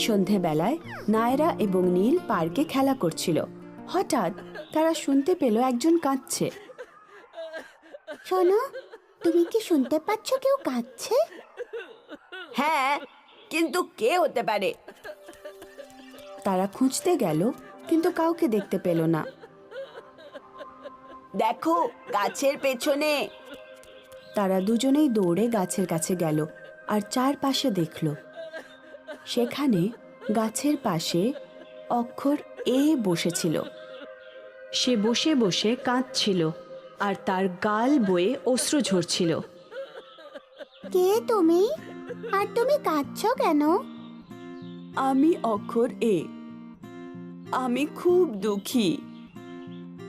সন্ধেবেলায় নায়রা এবং নীল পার্কে খেলা করছিল। হঠাৎ তারা শুনতে পেল একজন কাঁদছে। শোনো, তুমি কি শুনতে পাচ্ছ কেউ কাঁদছে? হ্যাঁ, কিন্তু কে হতে পারে? তারা খুঁজতে গেল, কিন্তু কাউকে দেখতে পেল না। দেখো, গাছের পেছনে। তারা দুজনেই দৌড়ে গাছের কাছে গেল আর চারপাশে দেখল। সেখানে গাছের পাশে অক্ষর এ বসেছিল। সে বসে বসে কাঁদছিল আর তার গাল বয়ে অশ্রু ঝরছিল। কে তুমি? আর তুমি কাঁদছো কেন? আমি অক্ষর এ। আমি খুব দুঃখী।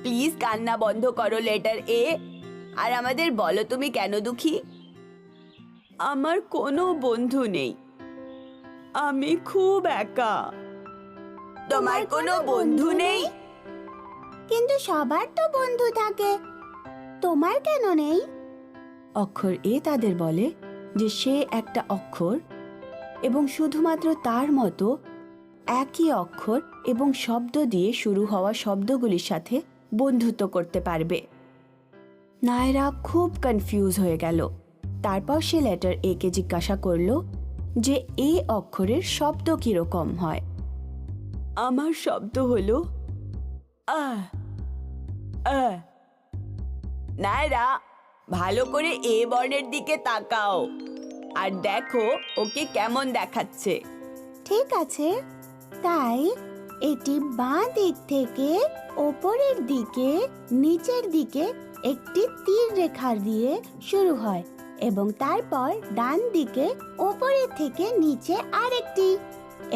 প্লিজ কান্না বন্ধ করো লেটার এ, আর আমাদের বলো তুমি কেন দুঃখী। আমার কোনো বন্ধু নেই, আমি খুব একা। তোমার কোনো বন্ধু নেই? কিন্তু সবার তো বন্ধু থাকে, তোমার কেন নেই? অক্ষর এ তাদের বলে যে সে একটা অক্ষর এবং শুধুমাত্র তার মতো একই অক্ষর এবং শব্দ দিয়ে শুরু হওয়া শব্দগুলির সাথে বন্ধুত্ব করতে পারবে। নায়রা খুব কনফিউজ হয়ে গেল। তারপর সে লেটার এ কে জিজ্ঞাসা করল যে এ অক্ষরের শব্দ কিরকম হয়। আমার শব্দ হলো আ আ। নায়রা, ভালো করে এ বর্ণের দিকে তাকাও আর দেখো ওকে কেমন দেখাচ্ছে। ঠিক আছে, তাই এটি বাঁ দিক থেকে ওপরের দিকে নিচের দিকে একটি তীর রেখা দিয়ে শুরু হয় এবং তারপর ডান দিকে ওপরের থেকে নিচে আরেকটি,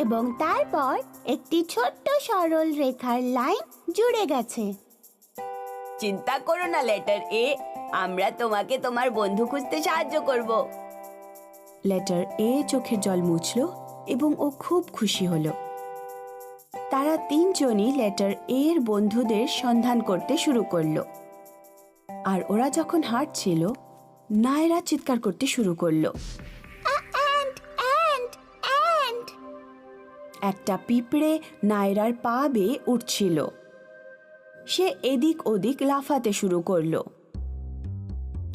এবং তারপর একটি ছোট্ট সরল রেখার লাইন জুড়ে গেছে। চিন্তা করো না লেটার এ, আমরা তোমাকে তোমার বন্ধু খুঁজতে সাহায্য করব। লেটার এ চোখের জল মুছল এবং ও খুব খুশি হলো। তারা তিনজনই লেটার এর বন্ধুদের সন্ধান করতে শুরু করলো। আর ওরা যখন হাঁটছিল, নায়রা চিৎকার করতে শুরু করলো। একটা পিঁপড়ে নায়রার পা বেয়ে উঠছিল। সে এদিক ওদিক লাফাতে শুরু করলো।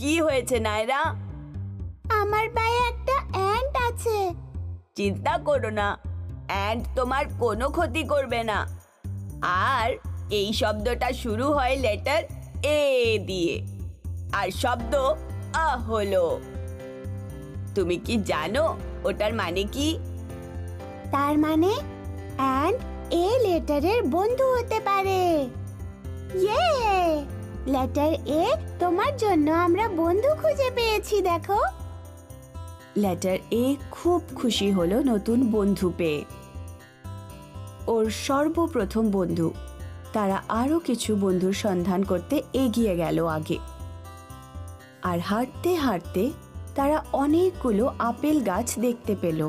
কি হয়েছে নায়রা? আমার পায়ে একটা অ্যান্ট আছে। চিন্তা করো না, অ্যান্ড তোমার কোনো ক্ষতি করবে না। আর এই শব্দটা শুরু হয় লেটার এ দিয়ে, আর শব্দ আ হলো। তুমি কি জানো ওটার মানে কি? তার মানে অ্যান্ড এ লেটারের বন্ধু হতে পারে। ইয়ে! লেটার এ, তোমার জন্য আমরা বন্ধু খুঁজে পেয়েছি, দেখো। লেটার এ খুব খুশি হলো নতুন বন্ধু পেয়ে। ওর সর্বপ্রথম বন্ধু। তারা আরো কিছু বন্ধুর সন্ধান করতে এগিয়ে গেল আগে। আর হাঁটতে হাঁটতে তারা অনেকগুলো আপেল গাছ দেখতে পেল।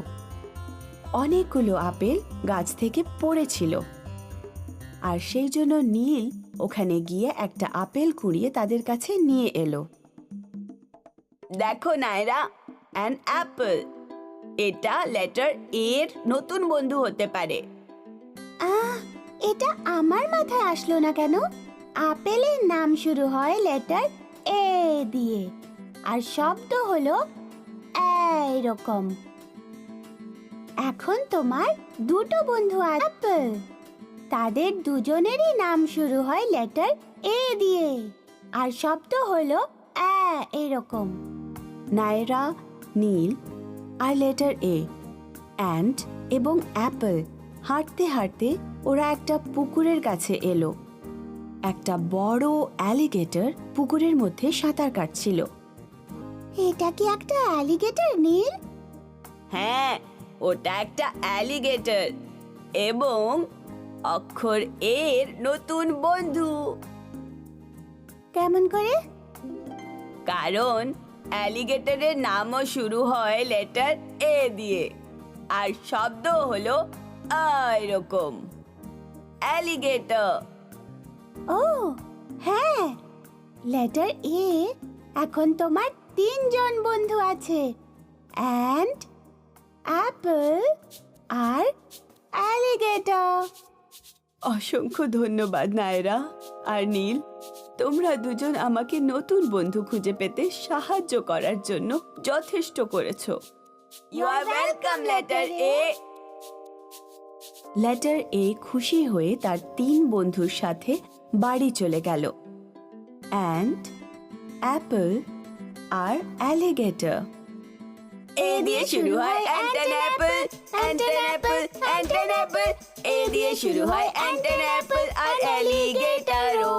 অনেকগুলো আপেল গাছ থেকে পড়েছিল, আর সেই জন্য নীল ওখানে গিয়ে একটা আপেল কুড়িয়ে তাদের কাছে নিয়ে এলো। দেখো নায়রা, অ্যান অ্যাপল। এটা লেটার এর নতুন বন্ধু হতে পারে। এটা আমার মাথায় আসলো না কেন? আপেলের নাম শুরু হয় লেটার এ দিয়ে, আর শব্দ হলো এইরকম। এখন তোমার দুটো বন্ধু আছে, অ্যাপল। তাদের দুজনেরই নাম শুরু হয় লেটার এ দিয়ে, আর শব্দ হলো এরকম। নায়রা, নীল আর লেটার এ, অ্যান্ট এবং অ্যাপল হাঁটতে হাঁটতে ওরা একটা পুকুরের কাছে এলো। একটা বড় অ্যালিগেটর পুকুরের মধ্যে সাঁতার কাটছিল। এটা কি একটা অ্যালিগেটর, নীল? হ্যাঁ, ওটা একটা অ্যালিগেটর এবং অক্ষর এর নতুন বন্ধু। কেমন করে? কারণ অ্যালিগেটরের নামও শুরু হয় লেটার এ দিয়ে, আর শব্দ হলো এরকম, অ্যালিগেটর। ও হ্যাঁ, লেটার এ এখন তোমার তিনজন বন্ধু আছে, অ্যান্ট, অ্যাপল আর অ্যালিগেটর। অসংখ্য ধন্যবাদ নায়রা আর নীল, তোমরা দুজন আমাকে নতুন বন্ধু খুঁজে পেতে সাহায্য করার জন্য যথেষ্ট করেছো। You are welcome letter A. Letter A খুশি হয়ে তার 3 বন্ধুর সাথে বাড়ি চলে গেল। অ্যান্ড, অ্যাপল আর অ্যালিগেটর। এ দিয়ে শুরু হয় ant on apple, ant on apple, ant on apple. A দিয়ে শুরু হয় অ্যান্টন অ্যাপল আর অ্যালিগেটরও।